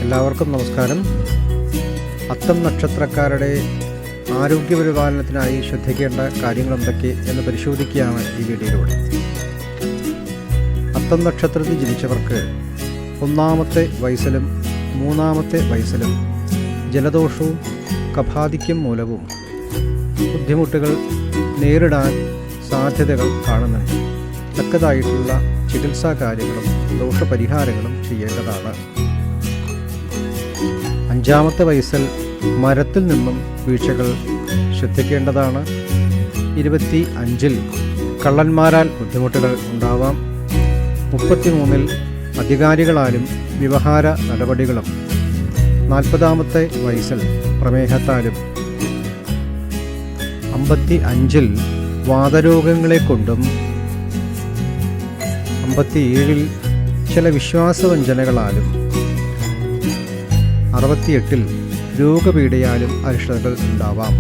എല്ലാവർക്കും നമസ്കാരം. അത്തം നക്ഷത്രക്കാരുടെ ആരോഗ്യപരിപാലനത്തിനായി ശ്രദ്ധിക്കേണ്ട കാര്യങ്ങൾ എന്തൊക്കെ എന്ന് പരിശോധിക്കുകയാണ് ഈ വീഡിയോയിലൂടെ. അത്തം നക്ഷത്രത്തിൽ ജനിച്ചവർക്ക് 1-ാമത്തെ വയസ്സിലും 3-ാമത്തെ വയസ്സിലും ജലദോഷവും കഫാധിക്യം മൂലവും ബുദ്ധിമുട്ടുകൾ നേരിടാൻ സാധ്യതകൾ കാണുന്നുണ്ട്. തക്കതായിട്ടുള്ള ചികിത്സാ കാര്യങ്ങളും ദോഷപരിഹാരങ്ങളും ചെയ്യേണ്ടതാണ്. 5-ാമത്തെ വയസ്സിൽ മരത്തിൽ നിന്നും വീഴ്ചകൾ ശ്രദ്ധിക്കേണ്ടതാണ്. 25-ൽ കള്ളന്മാരാൽ ബുദ്ധിമുട്ടുകൾ ഉണ്ടാവാം. 33-ൽ അധികാരികളാലും വ്യവഹാര നടപടികളും. 40-ാമത്തെ വയസ്സിൽ പ്രമേഹത്താലും. 55-ൽ വാതരോഗങ്ങളെ കൊണ്ടും. 57-ൽ ചില വിശ്വാസവഞ്ചനകളാലും. 68-ൽ രോഗപീഠയാലും അരിഷ്ടതകൾ ഉണ്ടാവാം.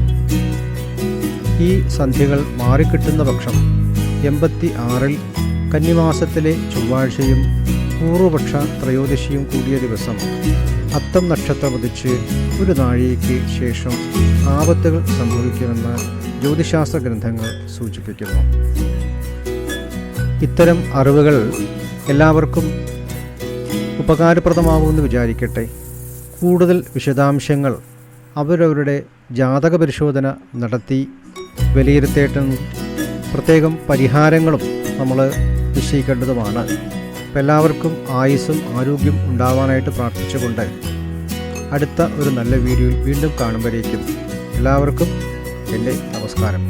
ഈ സന്ധികൾ മാറിക്കിട്ടുന്ന പക്ഷം 86-ൽ കന്നിമാസത്തിലെ ചൊവ്വാഴ്ചയും പൂർവപക്ഷ ത്രയോദശിയും കൂടിയ ദിവസം അത്തം നക്ഷത്രം ഉദിച്ച് ഒരു നാഴികയ്ക്ക് ശേഷം ആപത്തുകൾ സംഭവിക്കുമെന്ന് ജ്യോതിശാസ്ത്ര ഗ്രന്ഥങ്ങൾ സൂചിപ്പിക്കുന്നു. ഇത്തരം അറിവുകൾ എല്ലാവർക്കും ഉപകാരപ്രദമാകുമെന്ന് വിചാരിക്കട്ടെ. കൂടുതൽ വിശദാംശങ്ങൾ അവരവരുടെ ജാതക പരിശോധന നടത്തി വിലയിരുത്തേണ്ടതും പ്രത്യേകം പരിഹാരങ്ങളും നമ്മൾ നിശ്ചയിക്കേണ്ടതുമാണ്. അപ്പോൾ എല്ലാവർക്കും ആയുസ്സും ആരോഗ്യം ഉണ്ടാവാനായിട്ട് പ്രാർത്ഥിച്ചുകൊണ്ട് അടുത്ത ഒരു നല്ല വീഡിയോയിൽ വീണ്ടും കാണുമ്പോഴേക്കും എല്ലാവർക്കും എൻ്റെ നമസ്കാരം.